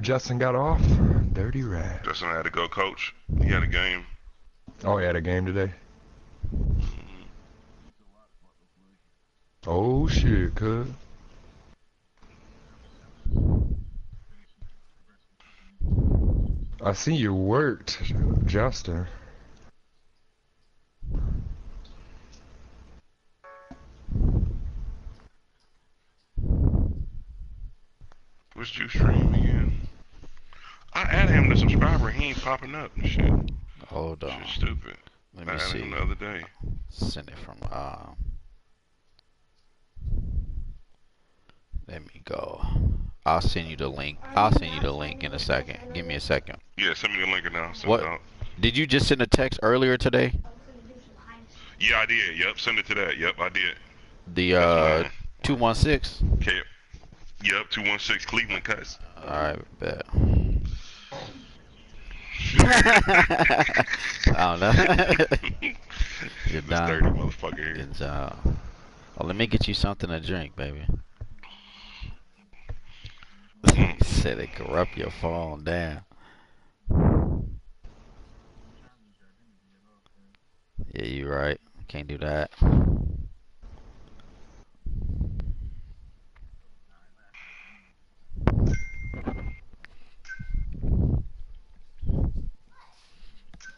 Justin got off. Dirty rat. Justin had to go coach. He had a game. Oh, he had a game today? Oh, shit, cuz. I see you worked, Justin. What's Juice stream again? I added him to subscriber. He ain't popping up and shit. Hold on. Shit's stupid. Let I me added see. him the other day. Send it from let me go. I'll send you the link. I'll send you the link in a second. Give me a second. Yeah, send me the link now. Send What? it out. Did you just send a text earlier today? Yeah, I did. Yep, send it to that. Yep, I did. The 216. Okay. Yep, 216 Cleveland cuts. Alright, bet. I don't know. You're This done. dirty motherfucker here. Good job. Oh, let me get you something to drink, baby. He said it corrupt your phone. Damn. Yeah, you right. Can't do that.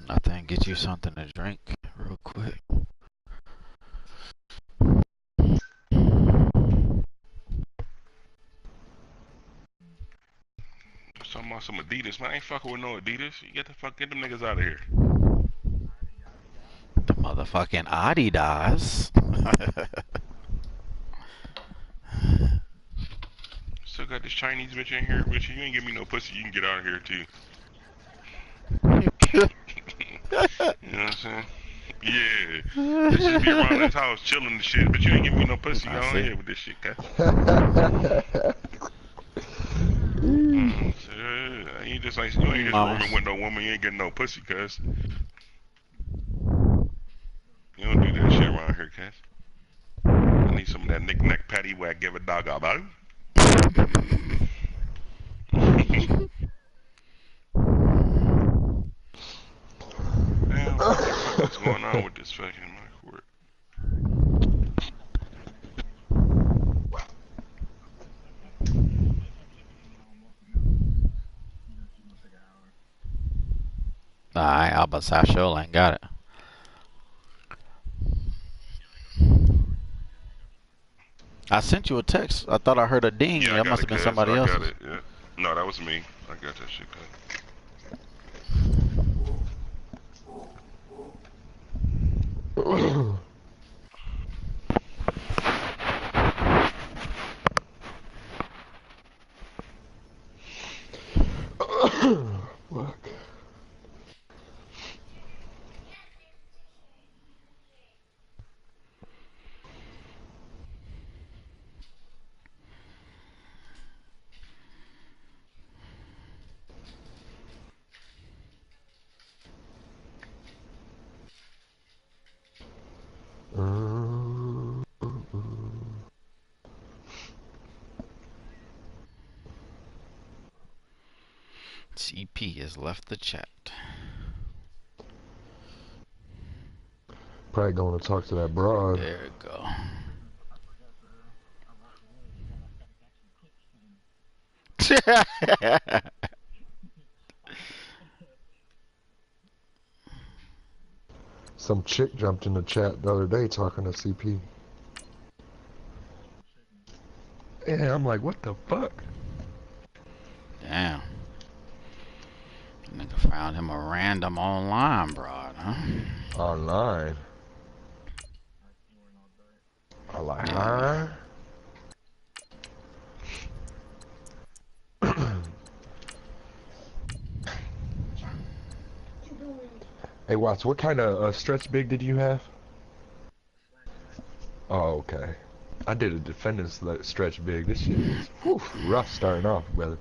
Nothing. Get you something to drink real quick. Talking about some Adidas, man. I ain't fucking with no Adidas. You get them niggas out of here. The motherfucking Adidas. Still got this Chinese bitch in here, bitch. You ain't give me no pussy. You can get out of here too. You know what I'm saying? Yeah. This just be around this house chilling and shit, but you ain't give me no pussy. Y'all in here with this shit, guys. You just ain't, you ain't just rooming with no woman. You ain't getting no pussy, cuz. You don't do that shit around here, cuz. I need some of that knick-knack patty where I give a dog a bone. Damn, what's going on with this fucking mic work? Alright, Albert Show ain't got it. I sent you a text. I thought I heard a ding. Yeah, That must have been somebody else. I got it, yeah. No, that was me. I got that shit cut. Fuck. CP has left the chat. Probably going to talk to that broad. There we go. Some chick jumped in the chat the other day talking to CP. Yeah, I'm like, what the fuck? Damn. Nigga found him a random online broad, huh? Online. I like, huh? Hey, Watts, what kind of stretch big did you have? Oh, okay. I did a defendant's stretch big. This shit is rough starting off, brother.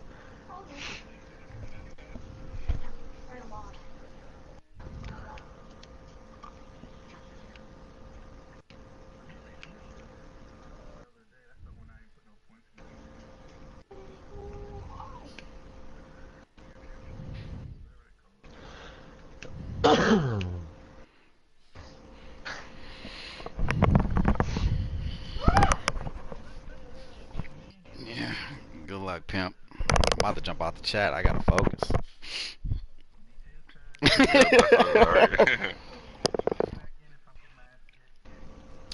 chat. I gotta focus.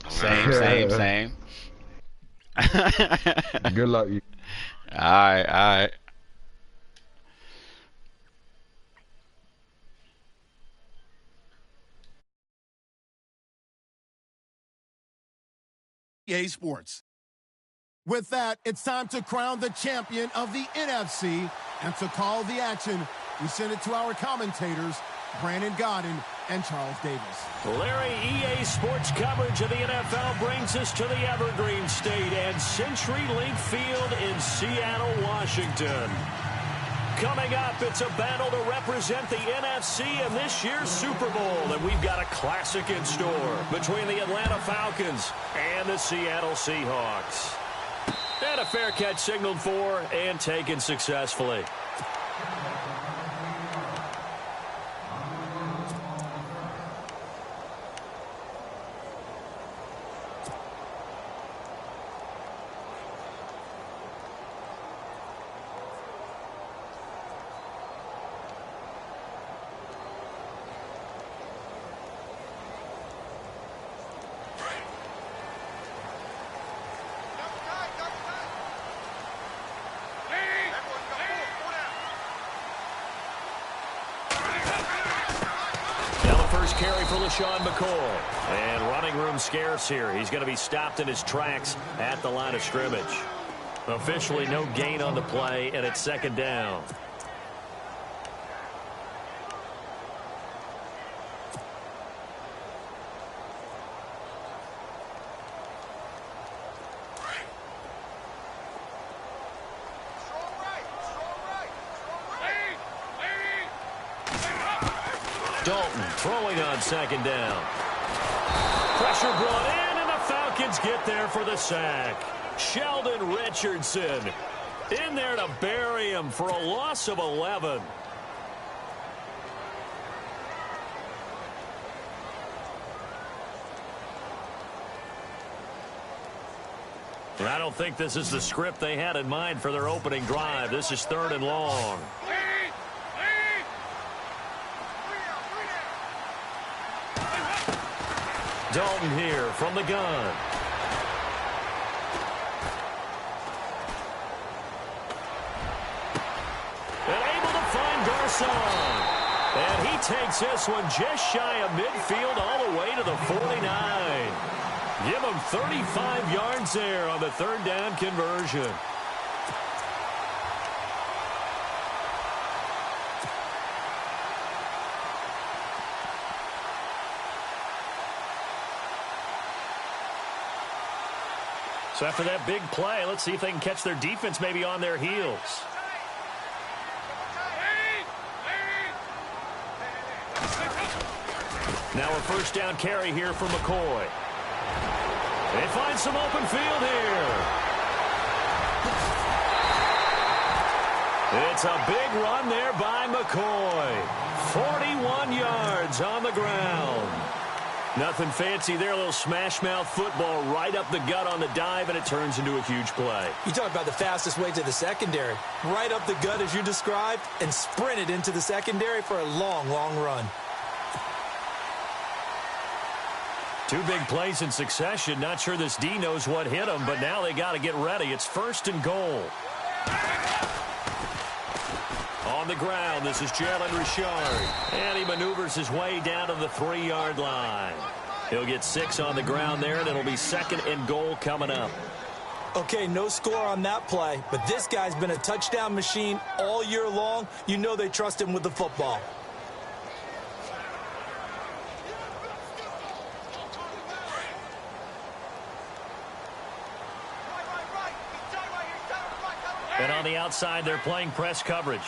Same. Good luck. All right. EA Sports. With that, it's time to crown the champion of the NFC, and to call the action, we send it to our commentators, Brandon Godden and Charles Davis. Larry, EA Sports coverage of the NFL brings us to the Evergreen State and CenturyLink Field in Seattle, Washington. Coming up, it's a battle to represent the NFC in this year's Super Bowl, and we've got a classic in store between the Atlanta Falcons and the Seattle Seahawks. And a fair catch signaled for and taken successfully. Carry for LaShawn McCoy. And running room scarce here. He's going to be stopped in his tracks at the line of scrimmage. Officially no gain on the play, and it's second down. Dalton throwing on second down. Pressure brought in, and the Falcons get there for the sack. Sheldon Richardson in there to bury him for a loss of 11. I don't think this is the script they had in mind for their opening drive. This is 3rd and long. Dalton here from the gun. And able to find Garcon. And he takes this one just shy of midfield all the way to the 49. Give him 35 yards there on the 3rd down conversion. So after that big play, let's see if they can catch their defense maybe on their heels. Now a 1st down carry here for McCoy. They find some open field here. It's a big run there by McCoy. 41 yards on the ground. Nothing fancy there, a little smash-mouth football right up the gut on the dive, and it turns into a huge play. You talk about the fastest way to the secondary. Right up the gut as you described, and sprinted into the secondary for a long, long run. 2 big plays in succession. Not sure this D knows what hit him, but now they got to get ready. It's 1st and goal. On the ground, this is Jalen Richard. And he maneuvers his way down to the 3-yard line. He'll get 6 on the ground there, and it'll be 2nd and goal coming up. Okay, no score on that play, but this guy's been a touchdown machine all year long. You know they trust him with the football. And on the outside, they're playing press coverage.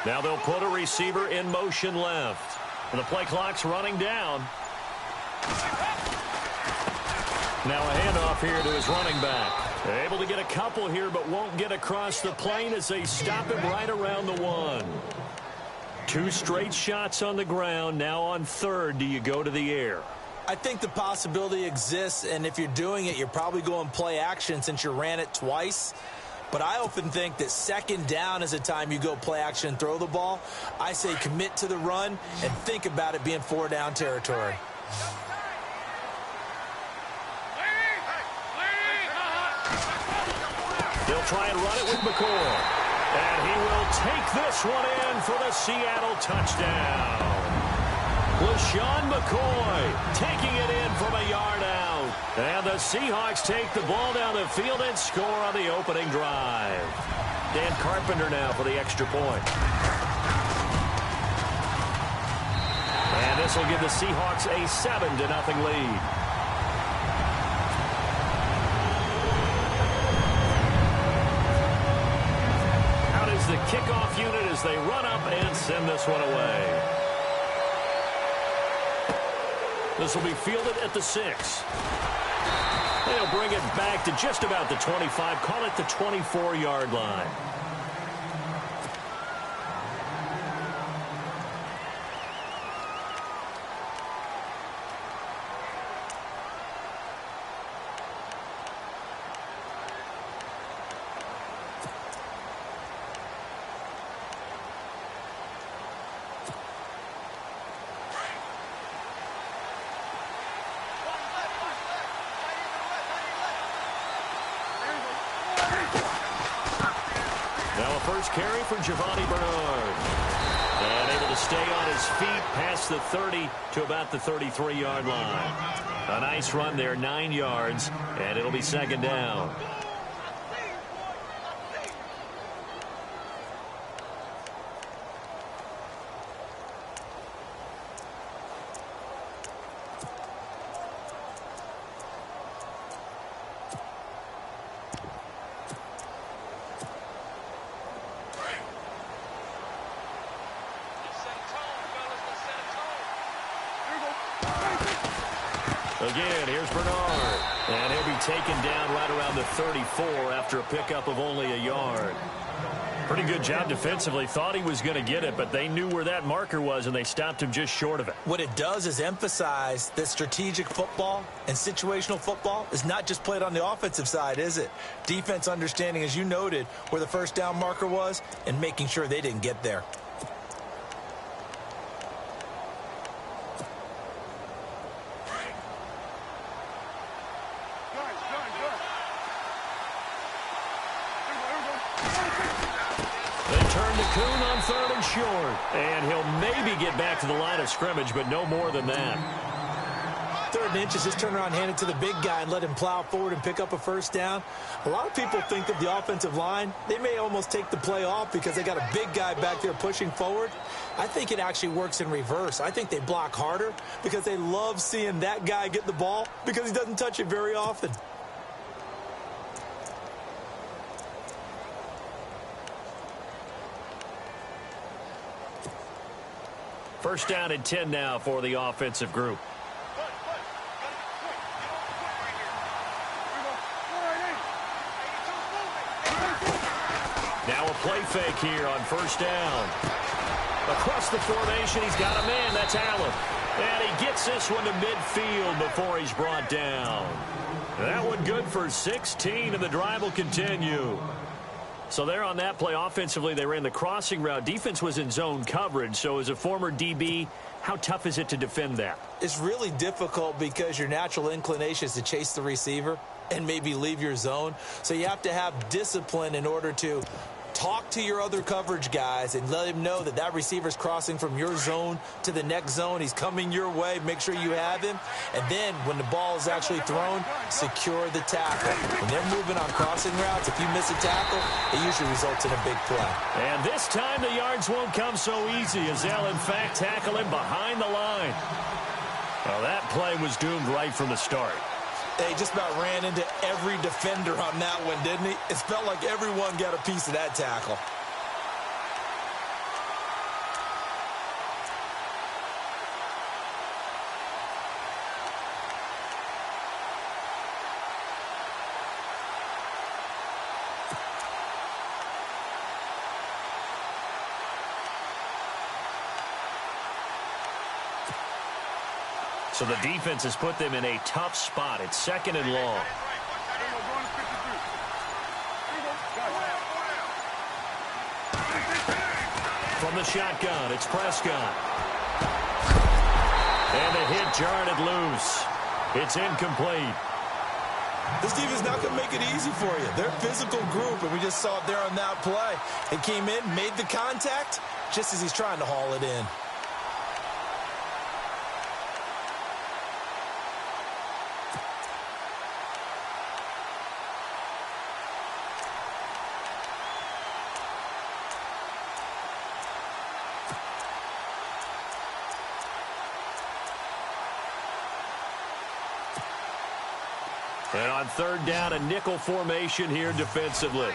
Now they'll put a receiver in motion left. And the play clock's running down. Now a handoff here to his running back. They're able to get a couple here, but won't get across the plane as they stop him right around the 1. 2 straight shots on the ground. Now on 3rd, do you go to the air? I think the possibility exists, and if you're doing it, you're probably going play action since you ran it twice. But I often think that second down is a time you go play action and throw the ball. I say commit to the run and think about it being 4-down territory. They'll try and run it with McCoy. And he will take this one in for the Seattle touchdown. LaShawn McCoy taking it in from a yard out. And the Seahawks take the ball down the field and score on the opening drive. Dan Carpenter now for the extra point. And this will give the Seahawks a 7-0 lead. Out is the kickoff unit as they run up and send this one away. This will be fielded at the 6. They'll bring it back to just about the 25, call it the 24-yard line. First carry for Giovanni Bernard. And able to stay on his feet past the 30 to about the 33-yard line. A nice run there, 9 yards, and it'll be second down. Again, here's Bernard. And he'll be taken down right around the 34 after a pickup of only a yard. Pretty good job defensively. Thought he was going to get it, but they knew where that marker was, and they stopped him just short of it. What it does is emphasize that strategic football and situational football is not just played on the offensive side, is it? Defense understanding, as you noted, where the first down marker was and making sure they didn't get there. Third and short, and he'll maybe get back to the line of scrimmage, but no more than that. 3rd and inches, just turn around, hand it to the big guy, and let him plow forward and pick up a first down. A lot of people think that the offensive line, they may almost take the play off because they got a big guy back there pushing forward. I think it actually works in reverse. I think they block harder because they love seeing that guy get the ball because he doesn't touch it very often. First down and 10 now for the offensive group. Now a play fake here on first down. Across the formation, he's got a man. That's Allen. And he gets this one to midfield before he's brought down. That one good for 16, and the drive will continue. So there on that play, offensively, they ran the crossing route. Defense was in zone coverage. So as a former DB, how tough is it to defend that? It's really difficult because your natural inclination is to chase the receiver and maybe leave your zone. So you have to have discipline in order to talk to your other coverage guys and let him know that that receiver's crossing from your zone to the next zone. He's coming your way. Make sure you have him. And then when the ball is actually thrown, secure the tackle. When they're moving on crossing routes, if you miss a tackle, it usually results in a big play. And this time the yards won't come so easy as they'll, in fact, tackle him behind the line. Well, that play was doomed right from the start. They just about ran into every defender on that one, didn't he? It felt like everyone got a piece of that tackle. So the defense has put them in a tough spot. It's 2nd and long. From the shotgun, it's Prescott. And the hit jarred it loose. It's incomplete. This defense not going to make it easy for you. They're a physical group, and we just saw it there on that play. It came in, made the contact, just as he's trying to haul it in. And on 3rd down, a nickel formation here defensively.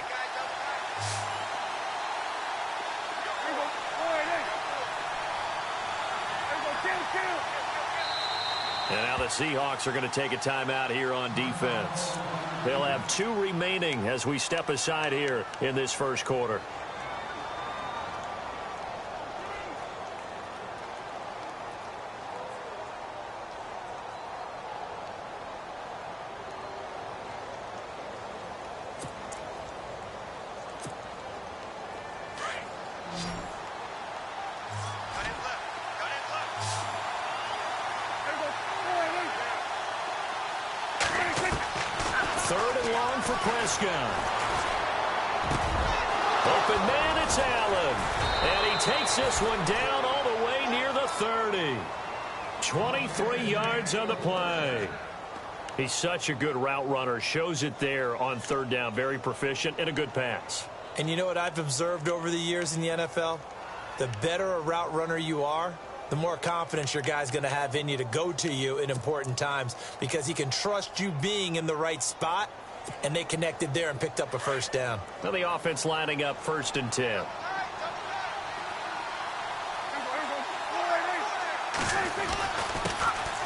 And now the Seahawks are going to take a timeout here on defense. They'll have 2 remaining as we step aside here in this first quarter. Prescott. Open man, it's Allen. And he takes this one down all the way near the 30. 23 yards on the play. He's such a good route runner. Shows it there on 3rd down. Very proficient and a good pass. And you know what I've observed over the years in the NFL? The better a route runner you are, the more confidence your guy's going to have in you to go to you in important times because he can trust you being in the right spot. And they connected there and picked up a 1st down. Now the offense lining up 1st and 10.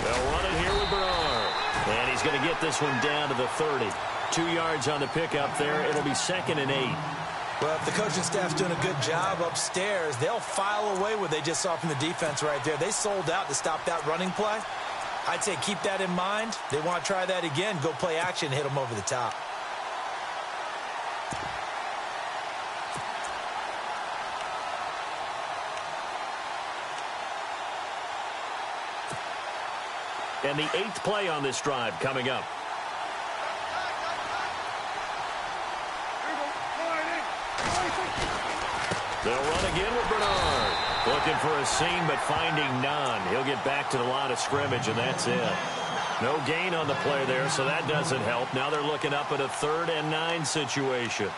They'll run it here with Bernard. And he's going to get this one down to the 30. 2 yards on the pickup there. It'll be 2nd and 8. Well, if the coaching staff's doing a good job upstairs, they'll file away what they just saw from the defense right there. They sold out to stop that running play. I'd say keep that in mind. They want to try that again. Go play action, hit them over the top. And the 8th play on this drive coming up. They'll run again with Bernard. Looking for a seam, but finding none. He'll get back to the line of scrimmage, and that's it. No gain on the play there, so that doesn't help. Now they're looking up at a 3rd and 9 situation.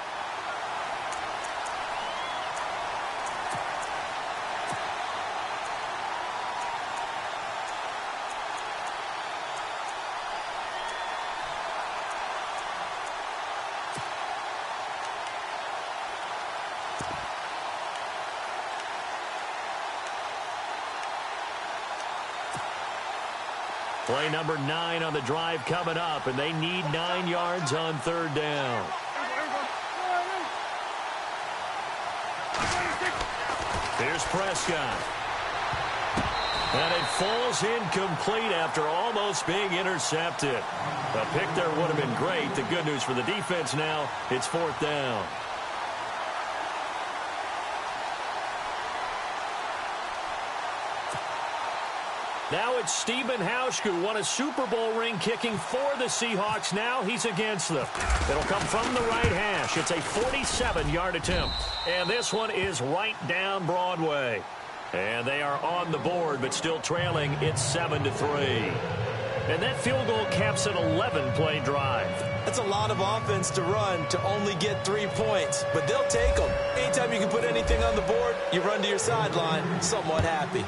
Play number 9 on the drive coming up, and they need 9 yards on 3rd down. Here's Prescott. And it falls incomplete after almost being intercepted. A pick there would have been great. The good news for the defense now, it's 4th down. Now it's Stephen Hauschka, who won a Super Bowl ring kicking for the Seahawks. Now he's against them. It'll come from the right hash. It's a 47-yard attempt. And this one is right down Broadway. And they are on the board, but still trailing. It's 7-3. And that field goal caps an 11-play drive. That's a lot of offense to run to only get 3 points. But they'll take them. Anytime you can put anything on the board, you run to your sideline somewhat happy.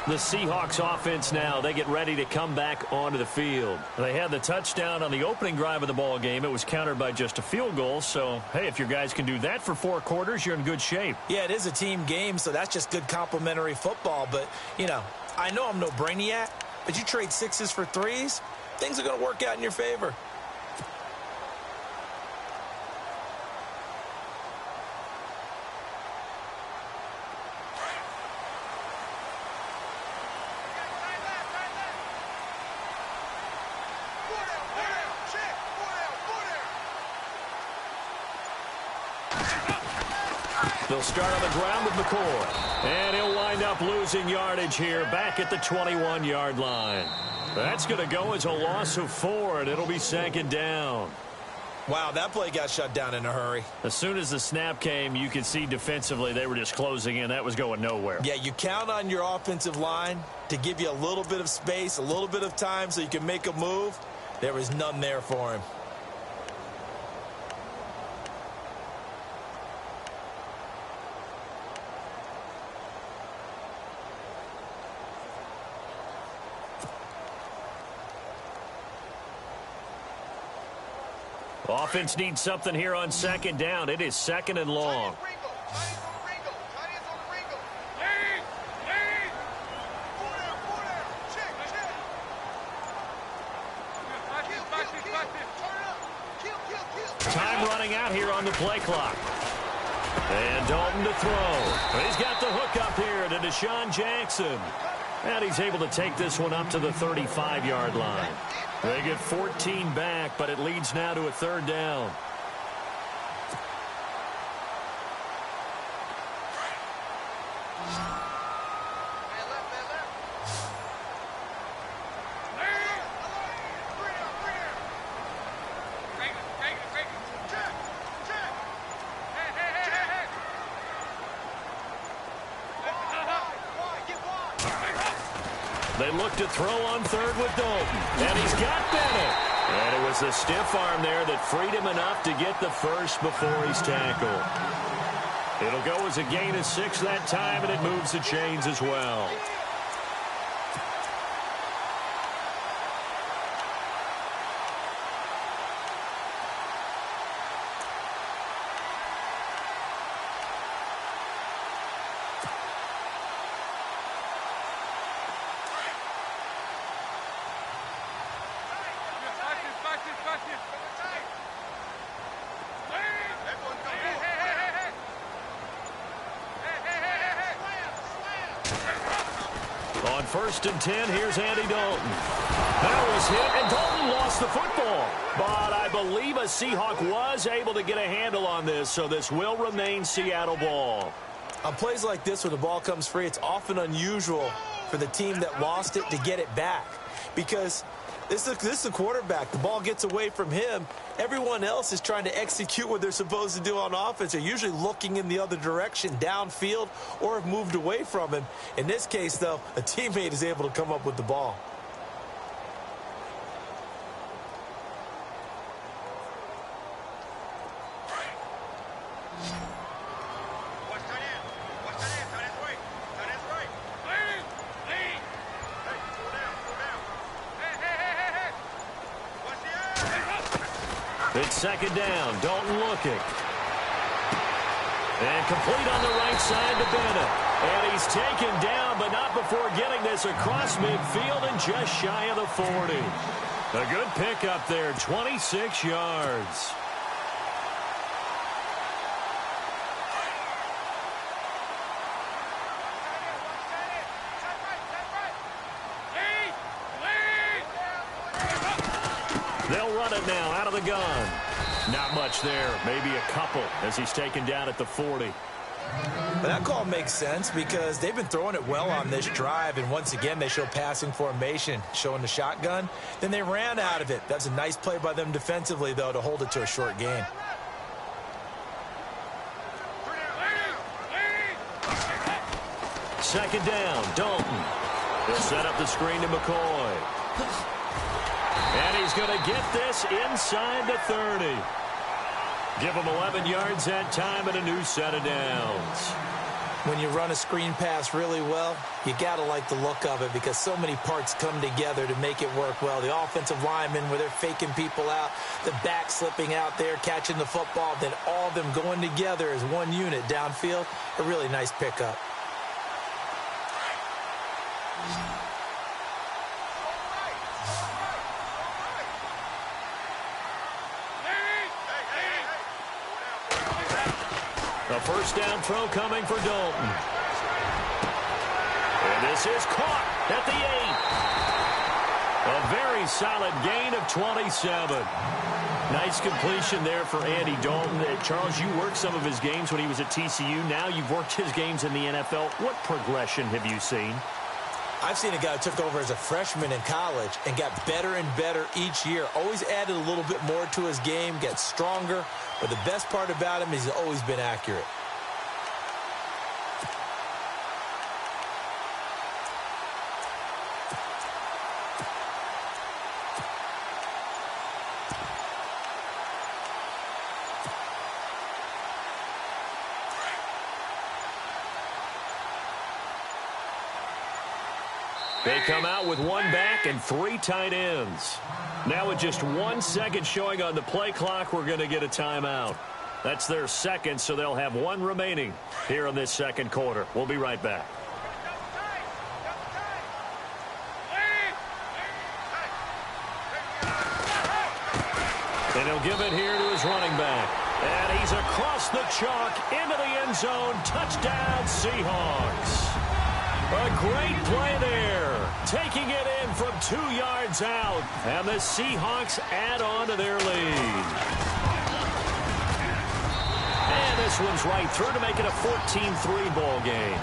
The Seahawks offense now, they get ready to come back onto the field. They had the touchdown on the opening drive of the ball game. It was countered by just a field goal. So, hey, if your guys can do that for 4 quarters, you're in good shape. Yeah, it is a team game, so that's just good complimentary football. But, you know I'm no brainiac, but you trade 6s for 3s, things are going to work out in your favor. They'll start on the ground with McCoy. And he'll wind up losing yardage here back at the 21-yard line. That's going to go as a loss of 4, and it'll be 2nd down. Wow, that play got shut down in a hurry. As soon as the snap came, you could see defensively they were just closing in. That was going nowhere. Yeah, you count on your offensive line to give you a little bit of space, a little bit of time so you can make a move. There was none there for him. Offense needs something here on 2nd down. It is 2nd and long. Time running out here on the play clock. And Dalton to throw. He's got the hook up here to Deshaun Jackson. And he's able to take this one up to the 35-yard line. They get 14 back, but it leads now to a 3rd down. They look to throw on 3rd with Dalton. And he's got Bennett. And it was the stiff arm there that freed him enough to get the first before he's tackled. It'll go as a gain of 6 that time, and it moves the chains as well. On 1st and 10, here's Andy Dalton. That was hit, and Dalton lost the football. But I believe a Seahawk was able to get a handle on this, so this will remain Seattle ball. On plays like this where the ball comes free, it's often unusual for the team that lost it to get it back. Because this is the quarterback. The ball gets away from him. Everyone else is trying to execute what they're supposed to do on offense. They're usually looking in the other direction, downfield, or have moved away from him. In this case, though, a teammate is able to come up with the ball. It's 2nd down. Dalton looking. And complete on the right side to Bennett. And he's taken down, but not before getting this across midfield and just shy of the 40. A good pickup there, 26 yards. They'll run it now out of the gun. Not much there, maybe a couple as he's taken down at the 40. But that call makes sense because they've been throwing it well on this drive, and once again they show passing formation, showing the shotgun. Then they ran out of it. That's a nice play by them defensively, though, to hold it to a short gain. Second down, Dalton. He'll set up the screen to McCoy. And he's going to get this inside the 30. Give him 11 yards that time and a new set of downs. When you run a screen pass really well, you got to like the look of it because so many parts come together to make it work well. The offensive linemen where they're faking people out, the back slipping out there, catching the football, then all of them going together as one unit downfield. A really nice pickup. A first down throw coming for Dalton. And this is caught at the 8. A very solid gain of 27. Nice completion there for Andy Dalton. Charles, you worked some of his games when he was at TCU. Now you've worked his games in the NFL. What progression have you seen? I've seen a guy who took over as a freshman in college and got better and better each year. Always added a little bit more to his game, gets stronger. But the best part about him is he's always been accurate. They come out with one back and 3 tight ends. Now with just 1 second showing on the play clock, we're going to get a timeout. That's their second, so they'll have 1 remaining here in this second quarter. We'll be right back. And he'll give it here to his running back. And he's across the chalk into the end zone. Touchdown, Seahawks. A great play there. Taking it in from 2 yards out. And the Seahawks add on to their lead. And this one's right through to make it a 14-3 ball game.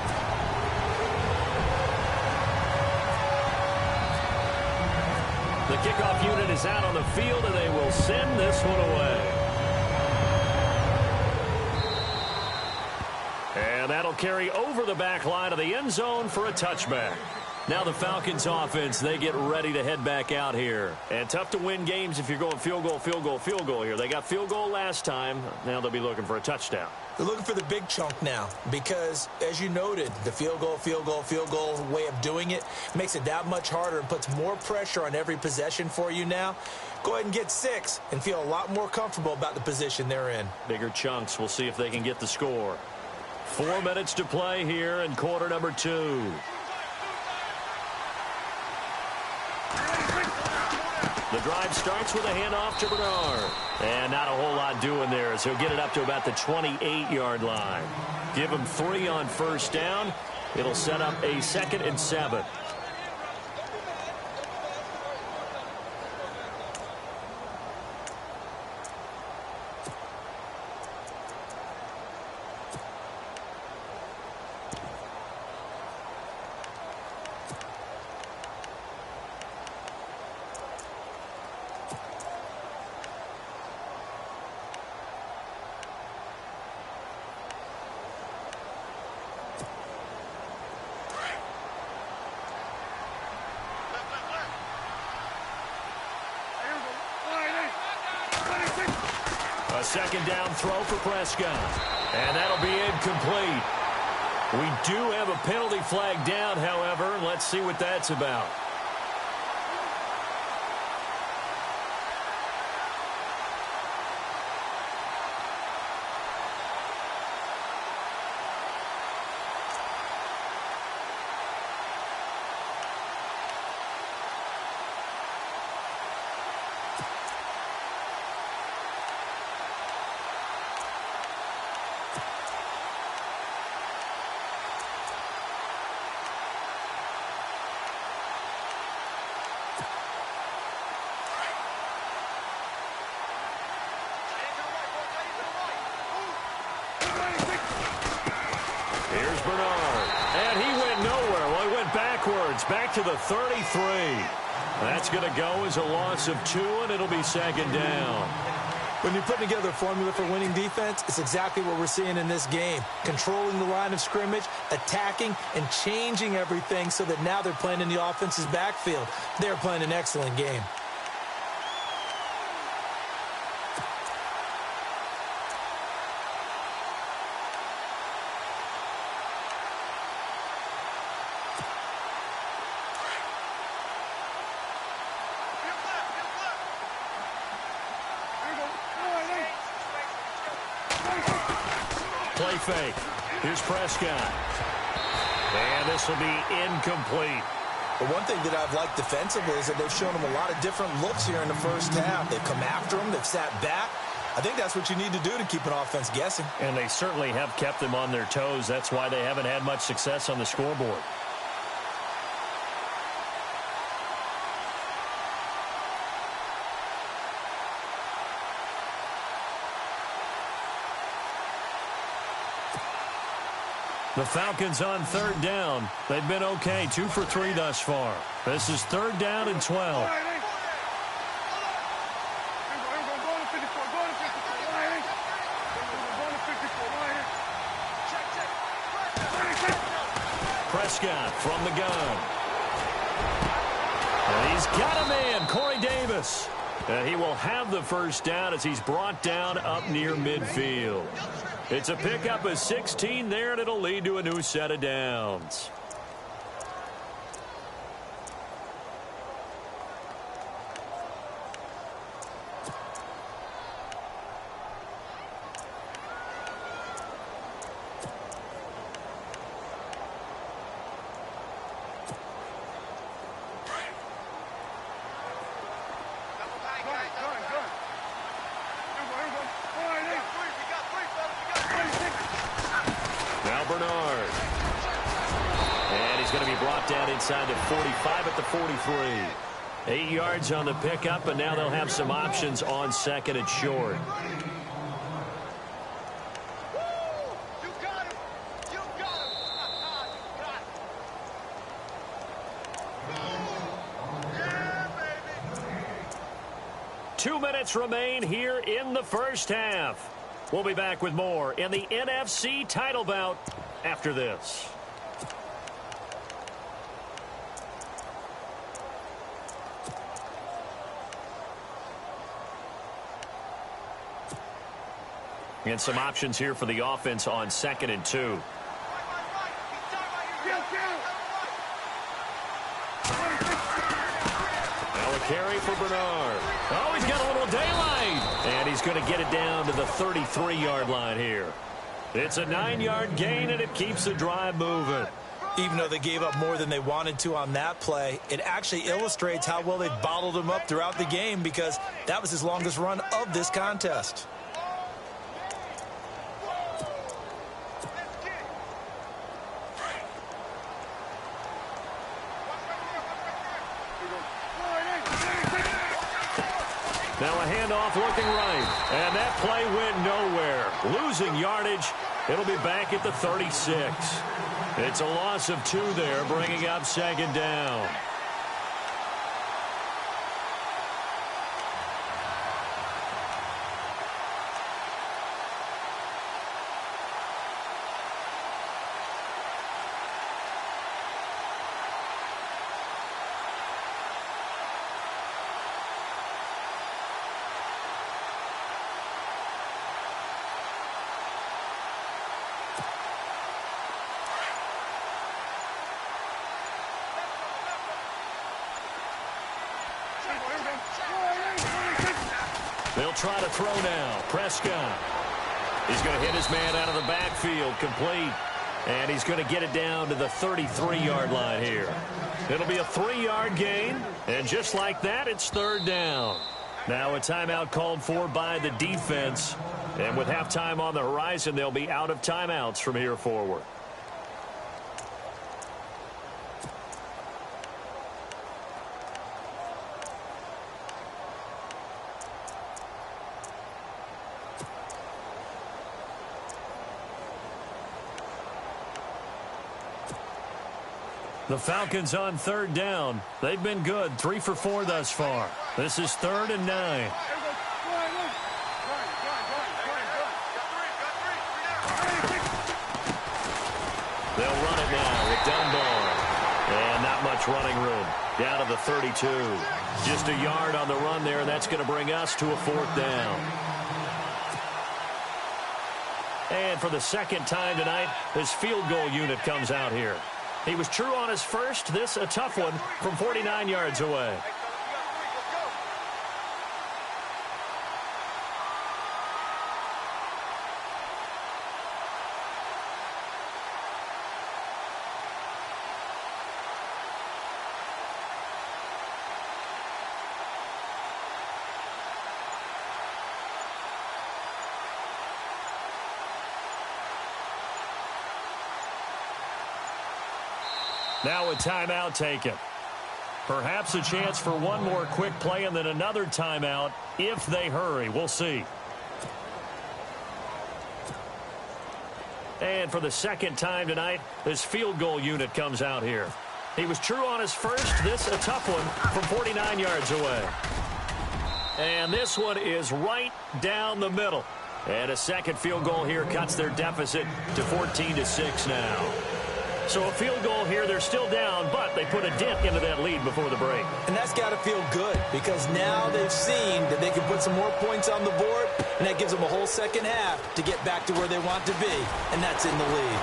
The kickoff unit is out on the field, and they will send this one away. And that'll carry over the back line of the end zone for a touchback. Now the Falcons offense, they get ready to head back out here. And tough to win games if you're going field goal, field goal, field goal here. They got field goal last time. Now they'll be looking for a touchdown. They're looking for the big chunk now because, as you noted, the field goal, field goal, field goal way of doing it makes it that much harder and puts more pressure on every possession for you now. Go ahead and get 6 and feel a lot more comfortable about the position they're in. Bigger chunks. We'll see if they can get the score. 4 minutes to play here in quarter number 2. The drive starts with a handoff to Bernard. And not a whole lot doing there as he'll get it up to about the 28-yard line. Give him 3 on first down. It'll set up a 2nd and 7. A 2nd down throw for Prescott. And that'll be incomplete. We do have a penalty flag down, however. Let's see what that's about. Here's Bernard. And he went nowhere. Well, he went backwards, back to the 33. That's going to go as a loss of 2, and it'll be 2nd down. When you're putting together a formula for winning defense, it's exactly what we're seeing in this game. Controlling the line of scrimmage, attacking, and changing everything so that now they're playing in the offense's backfield. They're playing an excellent game. Play fake. Here's Prescott. And this will be incomplete. But one thing that I've liked defensively is that they've shown them a lot of different looks here in the first half. They've come after them. They've sat back. I think that's what you need to do to keep an offense guessing. And they certainly have kept them on their toes. That's why they haven't had much success on the scoreboard. The Falcons on third down. They've been okay, 2 for 3 thus far. This is third down and 12. Prescott from the gun. And he's got a man, Corey Davis. And he will have the first down as he's brought down up near midfield. It's a pickup of 16 there, and it'll lead to a new set of downs. Inside the 45 at the 43. 8 yards on the pickup, and now they'll have some options on second and short. You got him. You got him. You got him. Yeah, baby. 2 minutes remain here in the first half. We'll be back with more in the NFC title bout after this. And some options here for the offense on second and 2. Now a carry for Bernard. Oh, he's got a little daylight. And he's going to get it down to the 33-yard line here. It's a 9-yard gain, and it keeps the drive moving. Even though they gave up more than they wanted to on that play, it actually illustrates how well they bottled him up throughout the game, because that was his longest run of this contest. Now a handoff looking right. And that play went nowhere. Losing yardage. It'll be back at the 36. It's a loss of 2 there, bringing up second down. They'll try to throw now. Prescott. He's going to hit his man out of the backfield, complete. And he's going to get it down to the 33-yard line here. It'll be a 3-yard gain. And just like that, it's third down. Now a timeout called for by the defense. And with halftime on the horizon, they'll be out of timeouts from here forward. The Falcons on third down. They've been good, 3 for 4 thus far. This is 3rd and 9. They'll run it now with Dunbar. And not much running room. Down to the 32. Just a yard on the run there, and that's going to bring us to a 4th down. And for the second time tonight, his field goal unit comes out here. He was true on his first. This a tough one from 49 yards away. Now a timeout taken. Perhaps a chance for one more quick play and then another timeout if they hurry. We'll see. And for the second time tonight, this field goal unit comes out here. He was true on his first. This a tough one from 49 yards away. And this one is right down the middle. And a second field goal here cuts their deficit to 14-6 now. So a field goal here, they're still down, but they put a dent into that lead before the break. And that's got to feel good because now they've seen that they can put some more points on the board, and that gives them a whole second half to get back to where they want to be, and that's in the lead.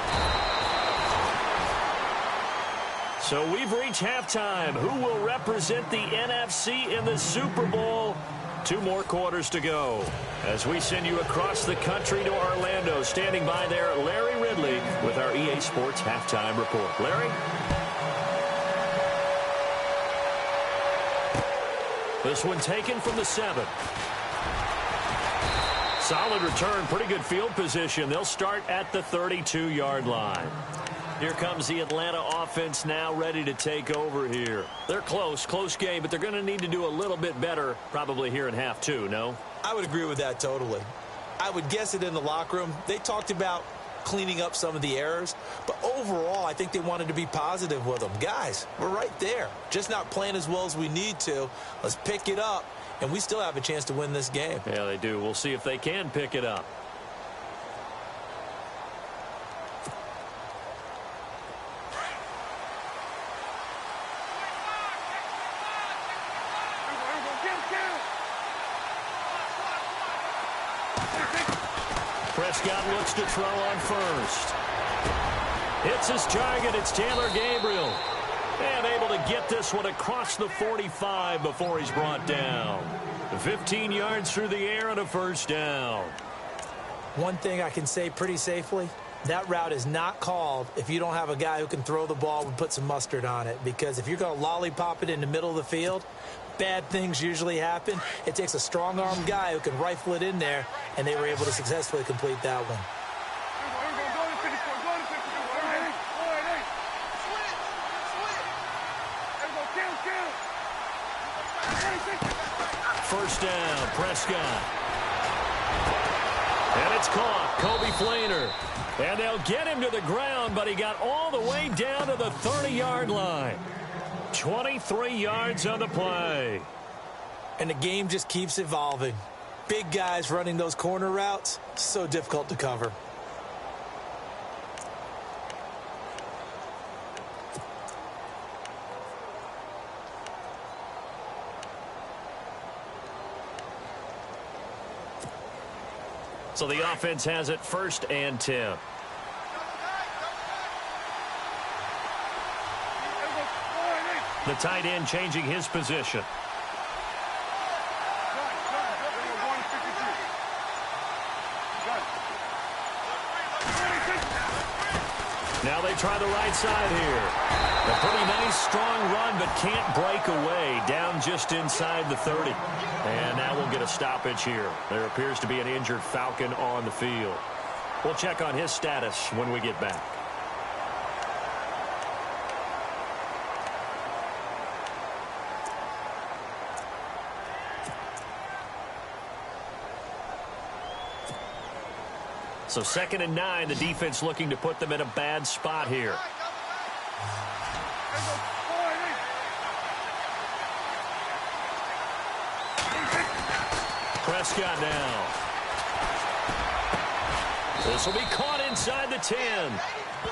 So we've reached halftime. Who will represent the NFC in the Super Bowl? 2 more quarters to go as we send you across the country to Orlando. Standing by there, Larry Ridley with our EA Sports Halftime Report. Larry? This one taken from the 7. Solid return, pretty good field position. They'll start at the 32-yard line. Here comes the Atlanta offense now ready to take over here. They're close game, but they're going to need to do a little bit better probably here in half 2, no? I would agree with that totally. I would guess it in the locker room. They talked about cleaning up some of the errors, but overall I think they wanted to be positive with them. Guys, we're right there. Just not playing as well as we need to. Let's pick it up, and we still have a chance to win this game. Yeah, they do. We'll see if they can pick it up. Prescott looks to throw on first. Hits his target. It's Taylor Gabriel. And able to get this one across the 45 before he's brought down. 15 yards through the air and a first down. One thing I can say pretty safely, that route is not called if you don't have a guy who can throw the ball and put some mustard on it. Because if you're going to lollipop it in the middle of the field, bad things usually happen. It takes a strong-armed guy who can rifle it in there, and they were able to successfully complete that one. First down, Prescott. And it's caught, Kobe Fleener. And they'll get him to the ground, but he got all the way down to the 30-yard line. 23 yards on the play. And the game just keeps evolving. Big guys running those corner routes, so difficult to cover. So the offense has it 1st and 10. The tight end changing his position. Now they try the right side here. A pretty nice, strong run, but can't break away. Down just inside the 30. And now we'll get a stoppage here. There appears to be an injured Falcon on the field. We'll check on his status when we get back. So 2nd and 9, the defense looking to put them in a bad spot here. Prescott now. This will be caught inside the 10.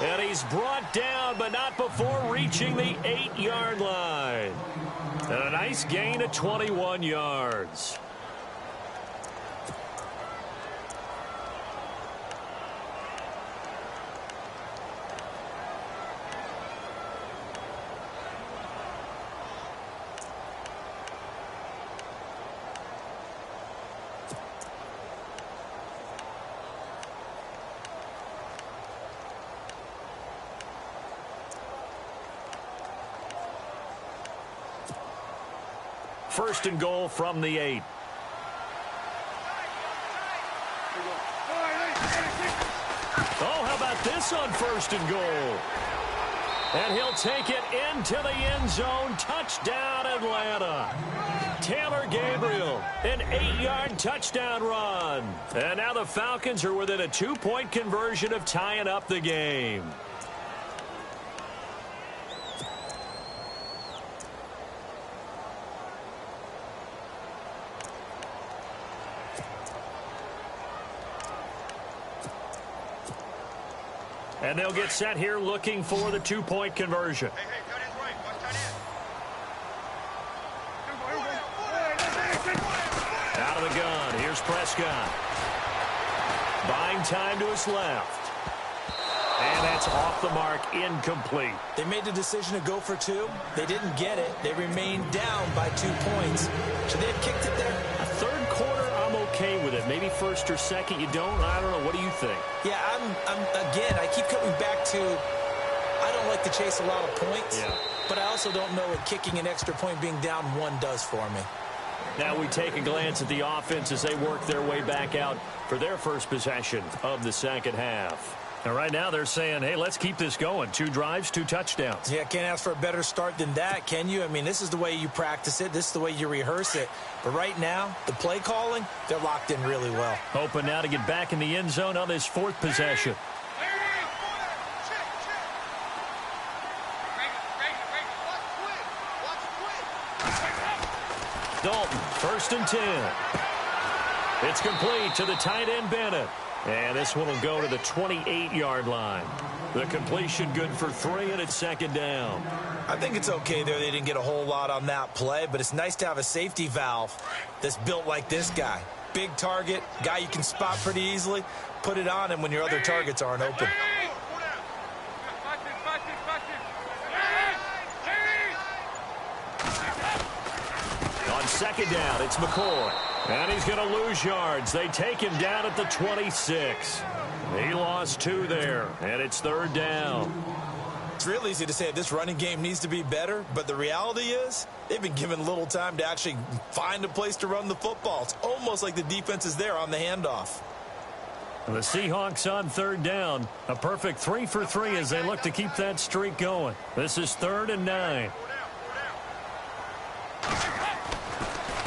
And he's brought down, but not before reaching the 8-yard line. And a nice gain of 21 yards. First and goal from the 8. Oh, how about this on 1st and goal? And he'll take it into the end zone. Touchdown, Atlanta. Taylor Gabriel, an 8-yard touchdown run. And now the Falcons are within a 2-point conversion of tying up the game. And they'll get set here looking for the 2-point conversion. Out of the gun, here's Prescott. Buying time to his left. And that's off the mark, incomplete. They made the decision to go for 2. They didn't get it. They remained down by 2 points. Should they have kicked it there? A third quarter, I'm okay with it. Maybe first or second, you don't. I don't know. What do you think? Yeah, again, I keep coming back to I don't like to chase a lot of points. Yeah. But I also don't know what kicking an extra point being down 1 does for me. Now we take a glance at the offense as they work their way back out for their first possession of the second half. And right now they're saying, hey, let's keep this going. 2 drives, 2 touchdowns. Yeah, can't ask for a better start than that, can you? I mean, this is the way you practice it. This is the way you rehearse it. But right now, the play calling, they're locked in really well. Hoping now to get back in the end zone on this 4th possession. Dalton, 1st and 10. It's complete to the tight end, Bennett. And this one will go to the 28-yard line. The completion good for 3, and it's 2nd down. I think it's okay there. They didn't get a whole lot on that play, but it's nice to have a safety valve that's built like this guy. Big target, guy you can spot pretty easily. Put it on him when your other targets aren't open. On 2nd down, it's McCoy. And he's going to lose yards. They take him down at the 26. He lost 2 there, and it's 3rd down. It's real easy to say this running game needs to be better, but the reality is they've been given little time to actually find a place to run the football. It's almost like the defense is there on the handoff. The Seahawks on 3rd down. A perfect 3 for 3 as they look to keep that streak going. This is 3rd and 9.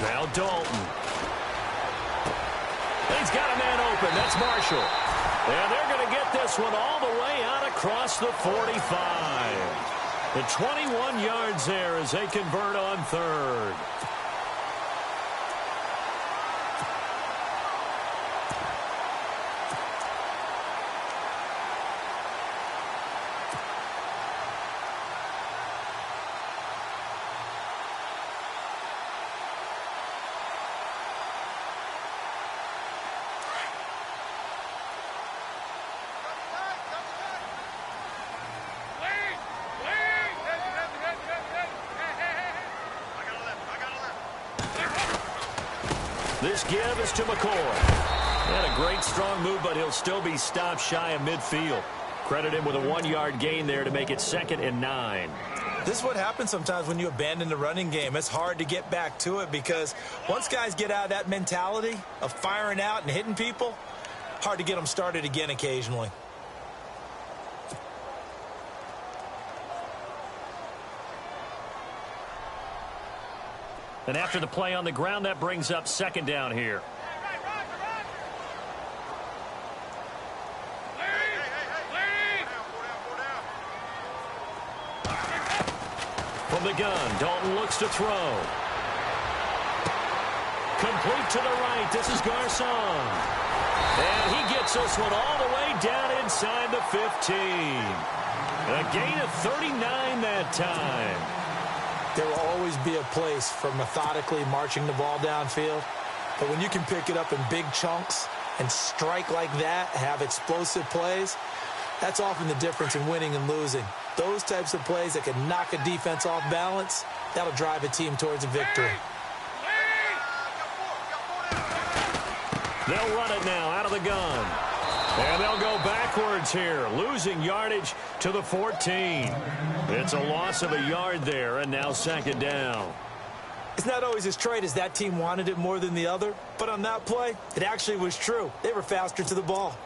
Now Dalton. He's got a man open. That's Marshall. And they're going to get this one all the way out across the 45. The 21 yards there as they convert on 3rd. This give is to McCoy. And a great strong move, but he'll still be stopped shy of midfield. Credit him with a 1-yard gain there to make it 2nd and 9. This is what happens sometimes when you abandon the running game. It's hard to get back to it because once guys get out of that mentality of firing out and hitting people, hard to get them started again occasionally. And after the play on the ground, that brings up 2nd down here. From the gun, Dalton looks to throw. Complete to the right. This is Garcon. And he gets this one all the way down inside the 15. A gain of 39 that time. There will always be a place for methodically marching the ball downfield. But when you can pick it up in big chunks and strike like that, have explosive plays, that's often the difference in winning and losing. Those types of plays that can knock a defense off balance, that'll drive a team towards a victory. They'll run it now out of the gun. And they'll go backwards here, losing yardage to the 14. It's a loss of a yard there, and now 2nd down. It's not always as straight as that team wanted it more than the other, but on that play, it actually was true. They were faster to the ball.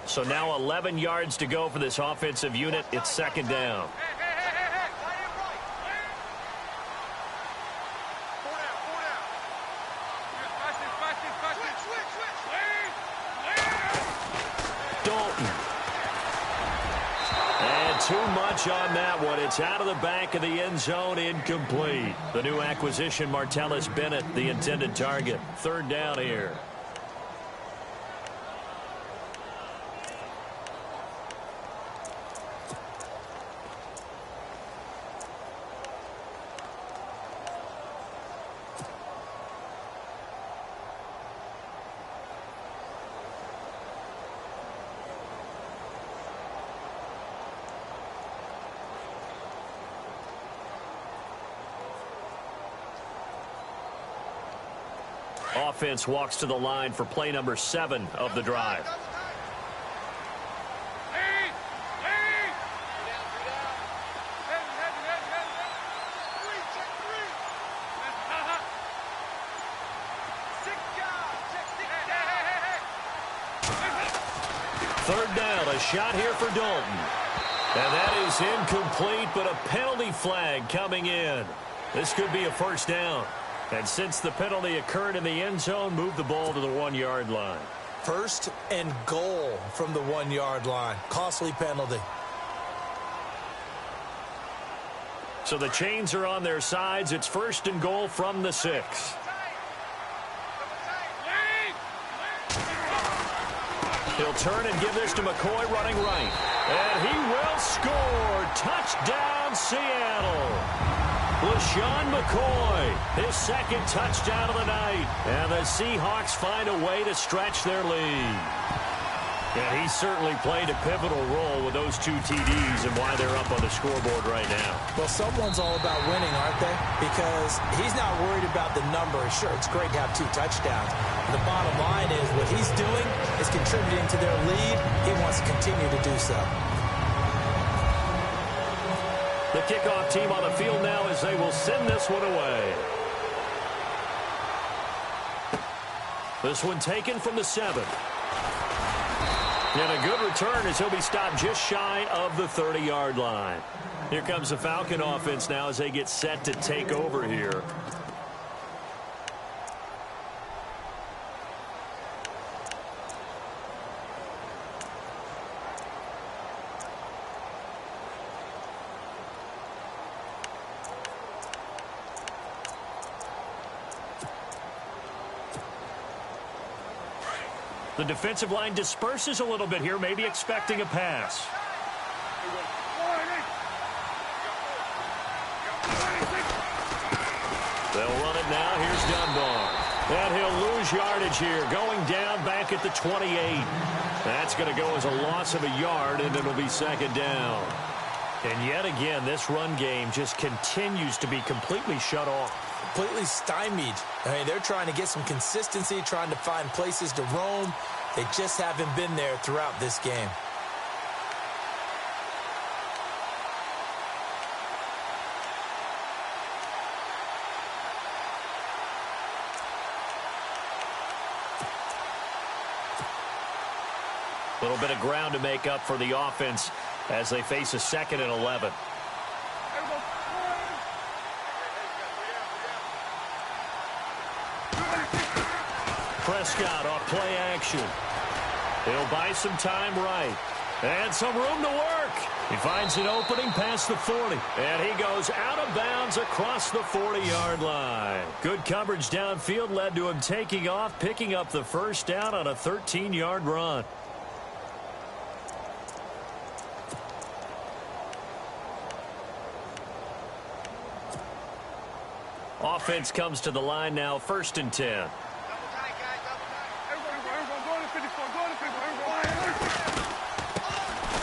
So now 11 yards to go for this offensive unit. It's second down. Dalton. And too much on that one. It's out of the back of the end zone, incomplete. The new acquisition, Martellus Bennett, the intended target. Third down here. Offense walks to the line for play number 7 of the drive. Third down, a shot here for Dalton. And that is incomplete, but a penalty flag coming in. This could be a first down. And since the penalty occurred in the end zone, move the ball to the 1-yard line. First and goal from the 1-yard line. Costly penalty. So the chains are on their sides. It's first and goal from the 6. He'll turn and give this to McCoy running right. And he will score. Touchdown, Seattle. LaShawn McCoy, his second touchdown of the night. And the Seahawks find a way to stretch their lead. Yeah, he certainly played a pivotal role with those 2 TDs and why they're up on the scoreboard right now. Well, someone's all about winning, aren't they? Because he's not worried about the number. Sure, it's great to have 2 touchdowns. The bottom line is what he's doing is contributing to their lead. He wants to continue to do so. The kickoff team on the field now as they will send this one away. This one taken from the 7. And a good return as he'll be stopped just shy of the 30-yard line. Here comes the Falcon offense now as they get set to take over here. The defensive line disperses a little bit here, maybe expecting a pass. They'll run it now. Here's Dunbar. And he'll lose yardage here, going down back at the 28. That's going to go as a loss of a yard, and it'll be second down. And yet again, this run game just continues to be completely shut off. Completely stymied. I mean, they're trying to get some consistency, trying to find places to roam. They just haven't been there throughout this game. A little bit of ground to make up for the offense as they face a 2nd and 11. Prescott off play action. He'll buy some time right. And some room to work. He finds an opening past the 40. And he goes out of bounds across the 40-yard line. Good coverage downfield led to him taking off, picking up the first down on a 13-yard run. Offense comes to the line now, 1st and 10.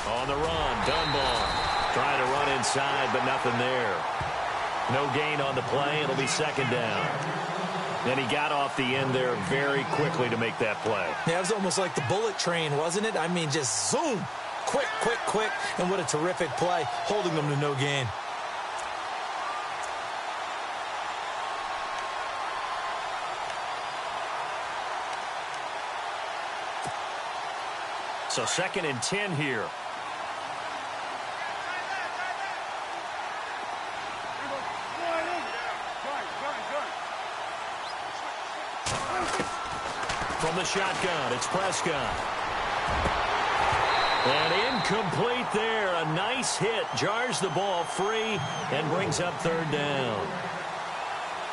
On the run, Dunbar trying to run inside, but nothing there. No gain on the play. It'll be second down. And he got off the end there very quickly to make that play. Yeah, it was almost like the bullet train, wasn't it? I mean, just zoom. Quick, quick, quick. And what a terrific play, holding them to no gain. So 2nd and 10 here. From the shotgun, it's Prescott. And incomplete there. A nice hit. Jars the ball free and brings up 3rd down.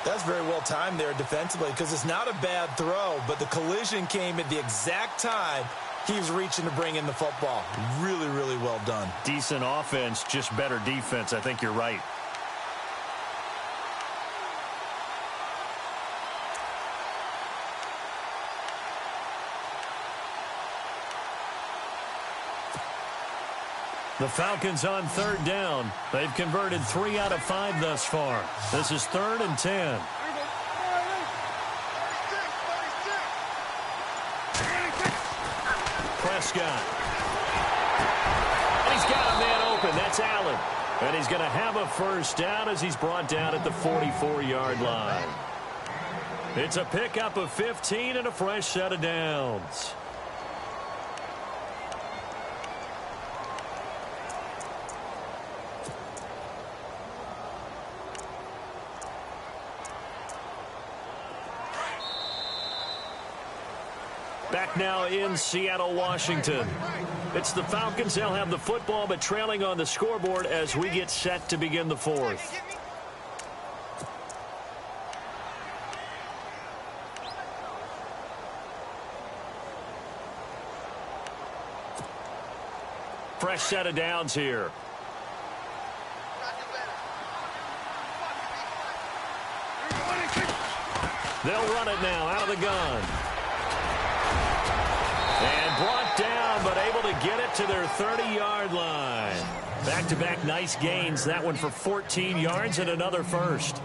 That's very well timed there defensively because it's not a bad throw, but the collision came at the exact time he was reaching to bring in the football. Really, really well done. Decent offense, just better defense. I think you're right. The Falcons on 3rd down. They've converted 3 out of 5 thus far. This is 3rd and 10. Prescott. And he's got a man open. That's Allen. And he's going to have a 1st down as he's brought down at the 44-yard line. It's a pickup of 15 and a fresh set of downs. Back now in Seattle, Washington. It's the Falcons. They'll have the football, but trailing on the scoreboard as we get set to begin the 4th. Fresh set of downs here. They'll run it now out of the gun. And brought down, but able to get it to their 30-yard line. Back-to-back nice gains. That one for 14 yards and another 1st.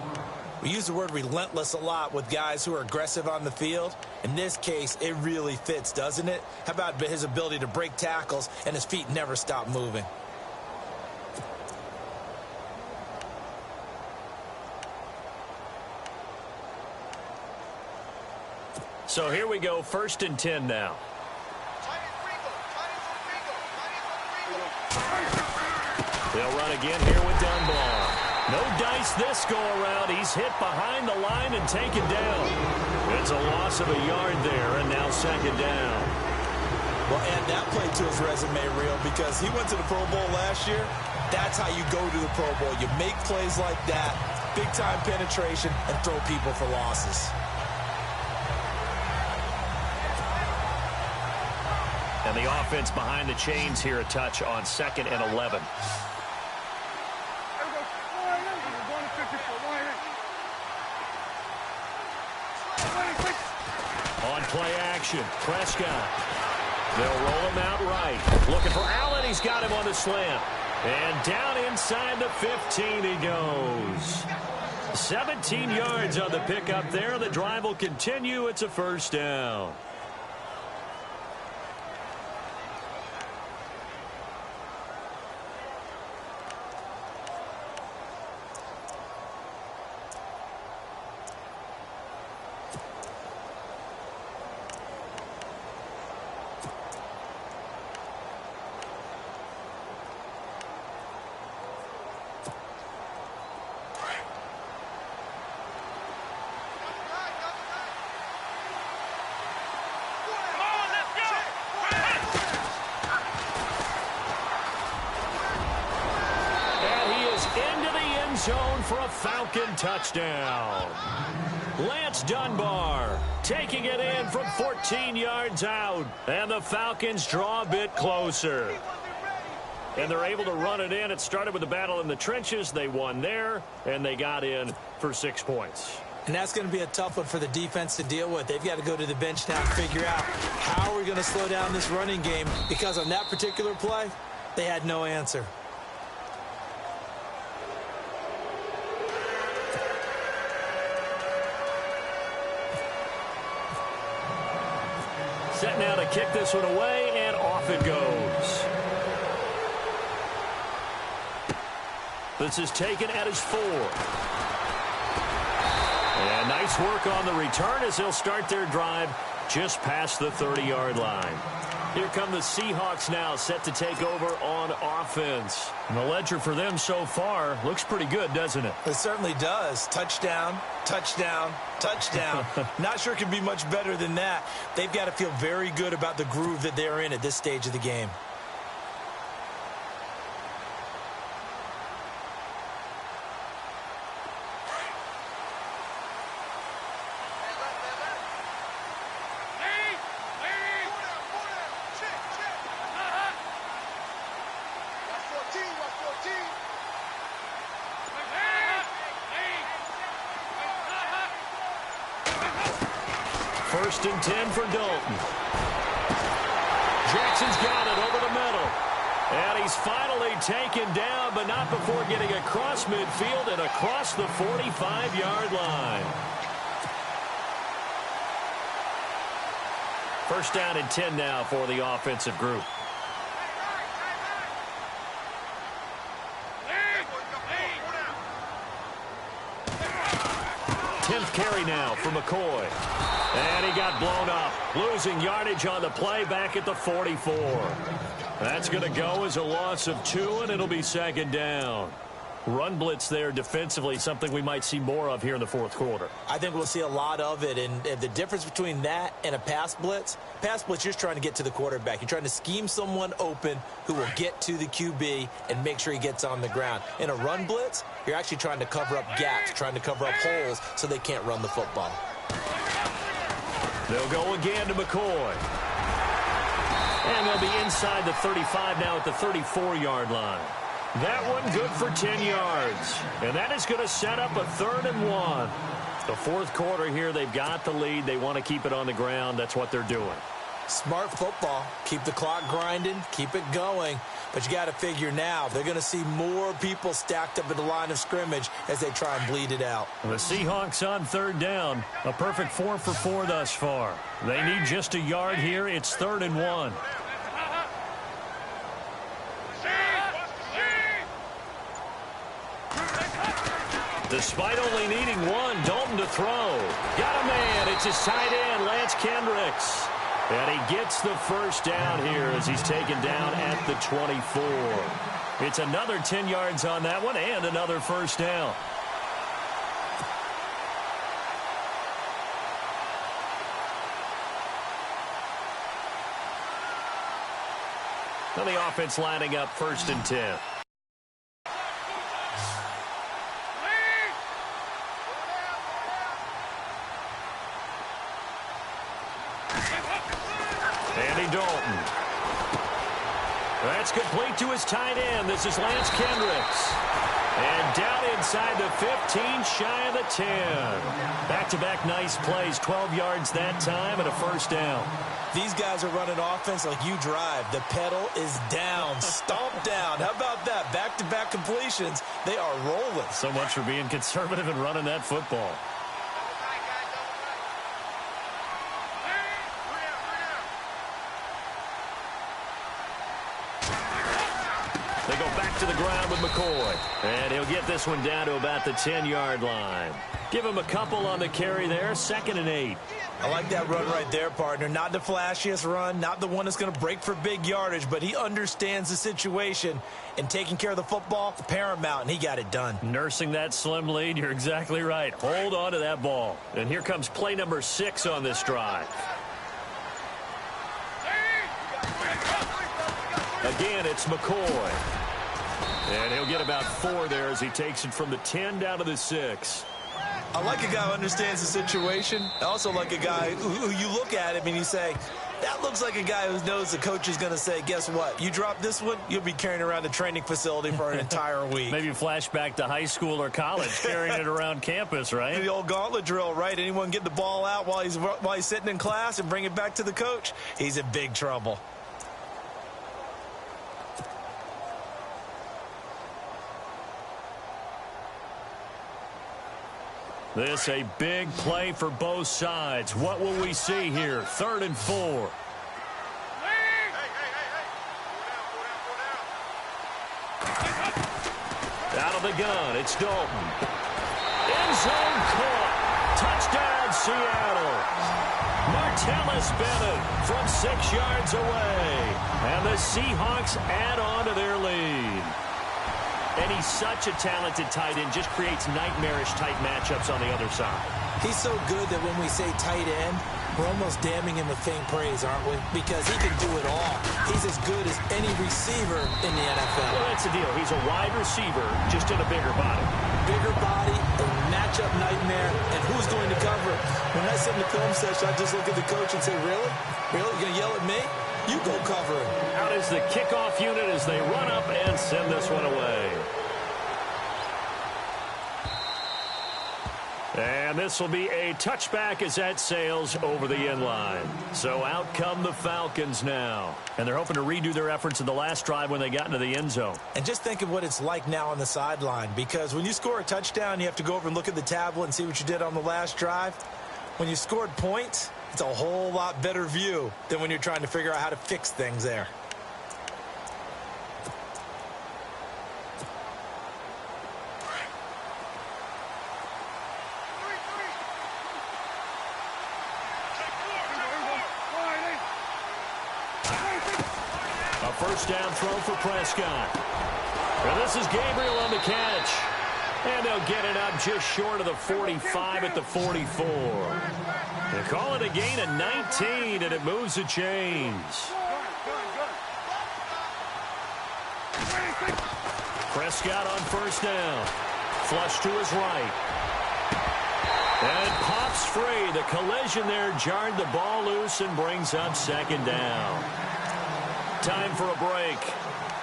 We use the word relentless a lot with guys who are aggressive on the field. In this case, it really fits, doesn't it? How about his ability to break tackles and his feet never stop moving? So here we go, 1st and 10 now. They'll run again here with Dunbar. No dice this go-around. He's hit behind the line and taken down. It's a loss of a yard there, and now 2nd down. Well, add that play to his resume, Real, because he went to the Pro Bowl last year. That's how you go to the Pro Bowl. You make plays like that, big-time penetration, and throw people for losses. And the offense behind the chains here a touch on 2nd and 11. On play action, Prescott. They'll roll him out right. Looking for Allen. He's got him on the slant. And down inside the 15 he goes. 17 yards on the pickup there. The drive will continue. It's a 1st down. Zone for a Falcon touchdown. Lance Dunbar taking it in from 14 yards out. And the Falcons draw a bit closer. And they're able to run it in. It started with a battle in the trenches. They won there, and they got in for 6 points. And that's going to be a tough one for the defense to deal with. They've got to go to the bench now and figure out how are we going to slow down this running game, because on that particular play, they had no answer. Set now to kick this one away, and off it goes. This is taken at his 4. And nice work on the return as he'll start their drive just past the 30-yard line. Here come the Seahawks now, set to take over on offense. And the ledger for them so far looks pretty good, doesn't it? It certainly does. Touchdown, touchdown, touchdown. Not sure it can be much better than that. They've got to feel very good about the groove that they're in at this stage of the game. First and 10 for Dalton. Jackson's got it over the middle. And he's finally taken down, but not before getting across midfield and across the 45-yard line. First down and 10 now for the offensive group. 10th carry now for McCoy. And he got blown up, losing yardage on the play back at the 44. That's going to go as a loss of 2, and it'll be second down. Run blitz there defensively, something we might see more of here in the fourth quarter. I think we'll see a lot of it, and the difference between that and a pass blitz, you're just trying to get to the quarterback. You're trying to scheme someone open who will get to the QB and make sure he gets on the ground. In a run blitz, you're actually trying to cover up gaps, trying to cover up holes so they can't run the football. They'll go again to McCoy. And they'll be inside the 35 now at the 34-yard line. That one good for 10 yards. And that is going to set up a 3rd and 1. The fourth quarter here, they've got the lead. They want to keep it on the ground. That's what they're doing. Smart football. Keep the clock grinding. Keep it going. But you got to figure now, they're going to see more people stacked up at the line of scrimmage as they try and bleed it out. The Seahawks on 3rd down. A perfect 4 for 4 thus far. They need just a yard here. It's 3rd and 1. Despite only needing 1, Dalton to throw. Got a man. It's his tight end, Lance Kendricks. And he gets the first down here as he's taken down at the 24. It's another 10 yards on that one and another first down. Now the offense lining up 1st and 10. Andy Dalton. That's complete to his tight end. This is Lance Kendricks. And down inside the 15, shy of the 10. Back-to-back nice plays, 12 yards that time and a first down. These guys are running offense like you drive. The pedal is down, stomp down. How about that? Back-to-back completions. They are rolling. So much for being conservative and running that football. They go back to the ground with McCoy. And he'll get this one down to about the 10-yard line. Give him a couple on the carry there. 2nd and 8. I like that run right there, partner. Not the flashiest run, not the one that's going to break for big yardage, but he understands the situation, and taking care of the football, paramount, and he got it done. Nursing that slim lead, you're exactly right. Hold on to that ball. And here comes play number 6 on this drive. Again, it's McCoy. And he'll get about 4 there as he takes it from the 10 down to the 6. I like a guy who understands the situation. I also like a guy who you look at him and you say, that looks like a guy who knows the coach is going to say, guess what? You drop this one, you'll be carrying around the training facility for an entire week. Maybe flashback to high school or college, carrying it around campus, right? The old gauntlet drill, right? Anyone get the ball out while he's sitting in class and bring it back to the coach? He's in big trouble. This a big play for both sides. What will we see here? 3rd and 4. Out of the gun, it's Dalton. End zone caught. Touchdown, Seattle. Martellus Bennett from 6 yards away. And the Seahawks add on to their lead. And he's such a talented tight end, just creates nightmarish-type matchups on the other side. He's so good that when we say tight end, we're almost damning him with faint praise, aren't we? Because he can do it all. He's as good as any receiver in the NFL. Well, that's the deal. He's a wide receiver, just in a bigger body. Bigger body, a matchup nightmare, and who's going to cover it? When I sit in the film session, I just look at the coach and say, really? Really? You going to yell at me? You go cover it. Out is the kickoff unit as they run up and send this one away. And this will be a touchback as that sails over the end line. So out come the Falcons now. And they're hoping to redo their efforts in the last drive when they got into the end zone. And just think of what it's like now on the sideline. Because when you score a touchdown, you have to go over and look at the tablet and see what you did on the last drive. When you scored points, it's a whole lot better view than when you're trying to figure out how to fix things there. First down throw for Prescott. And this is Gabriel on the catch. And they'll get it up just short of the 45 at the 44. They call it a gain of 19, and it moves the chains. Prescott on first down. Flush to his right. And pops free. The collision there jarred the ball loose and brings up second down. Time for a break.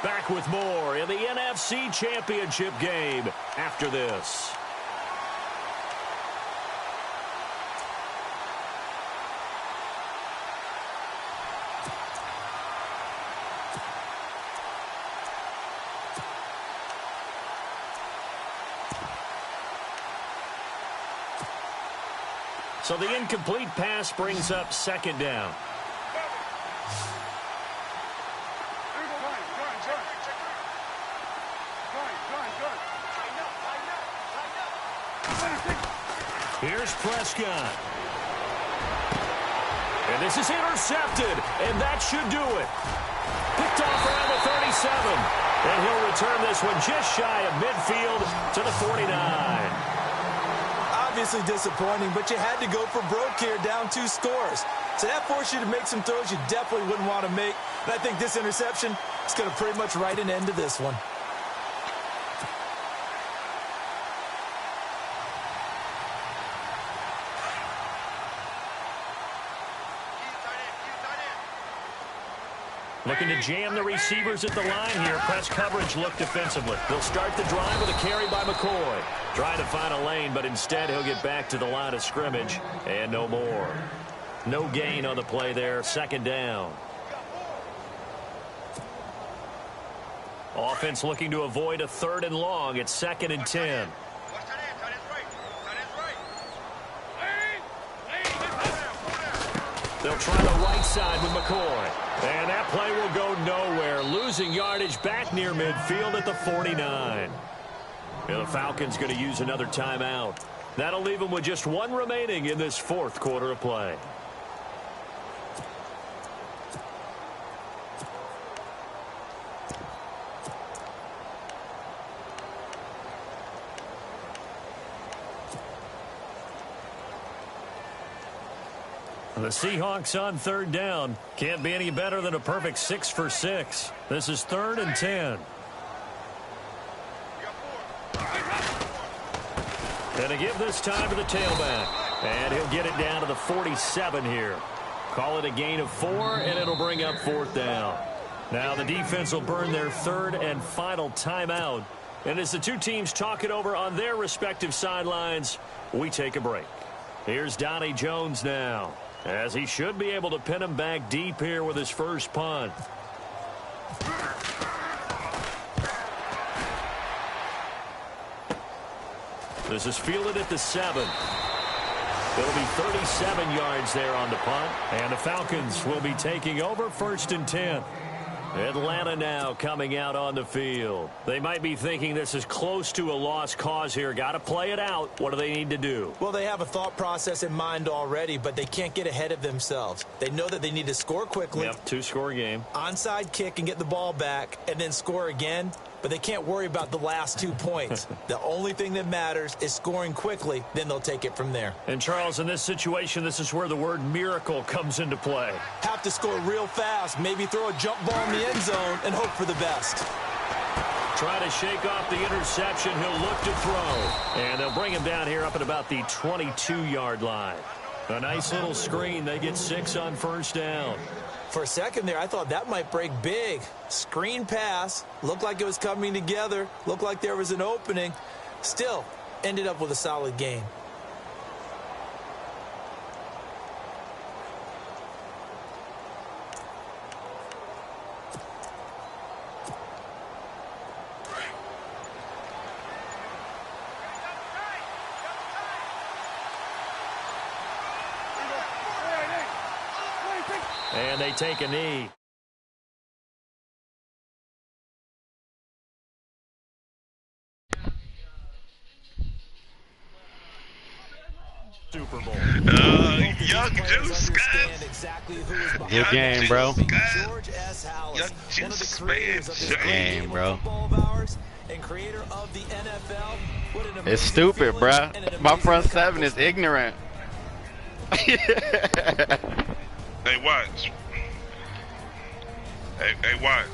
Back with more in the NFC Championship game after this. So the incomplete pass brings up second down. Here's Prescott. And this is intercepted, and that should do it. Picked off around the 37. And he'll return this one just shy of midfield to the 49. Obviously disappointing, but you had to go for broke here, down 2 scores. So that forced you to make some throws you definitely wouldn't want to make. And I think this interception is going to pretty much write an end to this one. Looking to jam the receivers at the line here. Press coverage look defensively. They'll start the drive with a carry by McCoy. Trying to find a lane, but instead he'll get back to the line of scrimmage. And no more. No gain on the play there. Second down. Offense looking to avoid a 3rd and long. It's 2nd and 10. They'll try the right side with McCoy. And that play will go nowhere. Losing yardage back near midfield at the 49. And the Falcons going to use another timeout. That'll leave them with just 1 remaining in this 4th quarter of play. The Seahawks on 3rd down. Can't be any better than a perfect 6 for 6. This is 3rd and 10. And to give this time to the tailback. And he'll get it down to the 47 here. Call it a gain of 4, and it'll bring up 4th down. Now the defense will burn their 3rd and final timeout. And as the two teams talk it over on their respective sidelines, we take a break. Here's Donnie Jones now, as he should be able to pin him back deep here with his first punt. This is fielded at the 7. It'll be 37 yards there on the punt, and the Falcons will be taking over 1st and 10. Atlanta now coming out on the field. They might be thinking this is close to a lost cause here. Got to play it out. What do they need to do? Well, they have a thought process in mind already, but they can't get ahead of themselves. They know that they need to score quickly. Yep, two-score game. Onside kick and get the ball back and then score again. But they can't worry about the last 2 points. The only thing that matters is scoring quickly. Then they'll take it from there. And, Charles, in this situation, this is where the word miracle comes into play. Have to score real fast. Maybe throw a jump ball in the end zone and hope for the best. Try to shake off the interception. He'll look to throw. And they'll bring him down here up at about the 22-yard line. A nice little screen. They get 6 on first down. For a second there, I thought that might break big. Screen pass. Looked like it was coming together. Looked like there was an opening. Still, ended up with a solid game. And they take a knee. Super Bowl. Young Juice, guys. Exactly Good game, bro. George S. Hallis, Young one of the Juice, creators of this man. Game, bro. football of ours and creator of the NFL. What an It's amazing stupid, feeling bro. and an My amazing front seven is accomplishment. ignorant. Hey, watch. Hey, watch.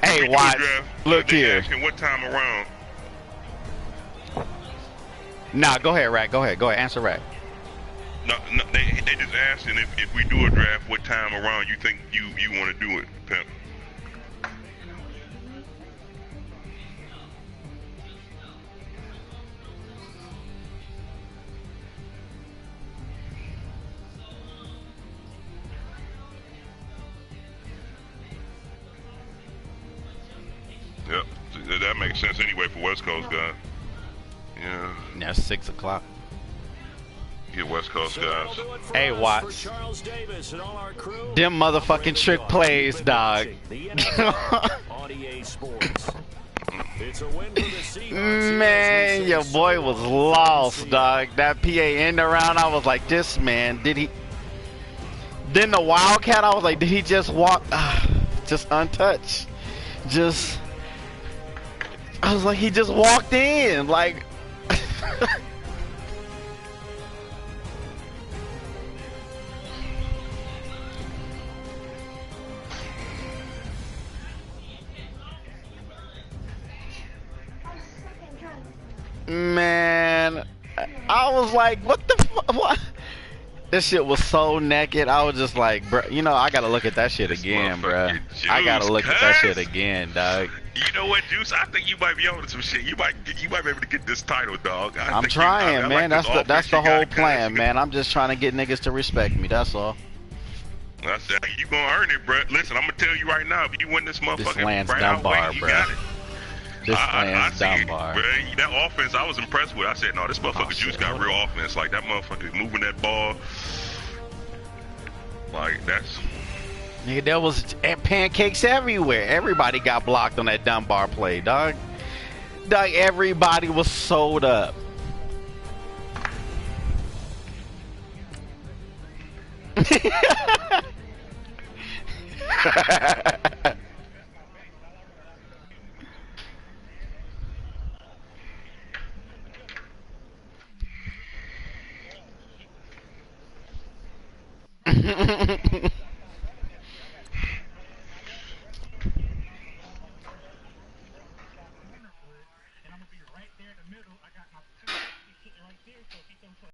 Hey, We do a watch. draft, Look they here. asking what time around. Nah, go ahead, Rack. Go ahead. Go ahead. Answer Rack. No, they just asking if we do a draft, what time around you think you want to do it, Pimp. Yep, that makes sense anyway for West Coast guys. Yeah, That's 6 o'clock. get West Coast guys. Hey, Watts. For Charles Davis and all our crew. Them motherfucking trick plays, dog. The NFL on EA Sports. It's a win for the Seahawks. Man, your boy was lost, dog. That PA end around, I was like, this man, did he? Then the Wildcat, I was like, did he just walk? Just untouched. Just, I was like, he just walked in, like. Man, I was like, what the fuck? What? This shit was so naked. I was just like, bro, you know, I gotta look at that shit This again, bro. motherfucking I gotta Juice, look at that cuz. shit again, dog. You know what, Juice? I think you might be on to some shit. You might be able to get this title, dog. I'm trying, man. That's the whole plan, man. I'm just trying to get niggas to respect me. That's all. I said you gonna earn it, bro. Listen, I'm gonna tell you right now. If you win this motherfucking Lance Brown Dunbar, weight, you bro. got it. This I Lance see it, Dunbar. bro. That offense, I was impressed with. I said, no, this motherfucker Oh, Juice shit. got real offense. Like that motherfucker moving that ball. Like that's. Nigga, there was pancakes everywhere. Everybody got blocked on that Dunbar play, dog. Dog, everybody was sold up.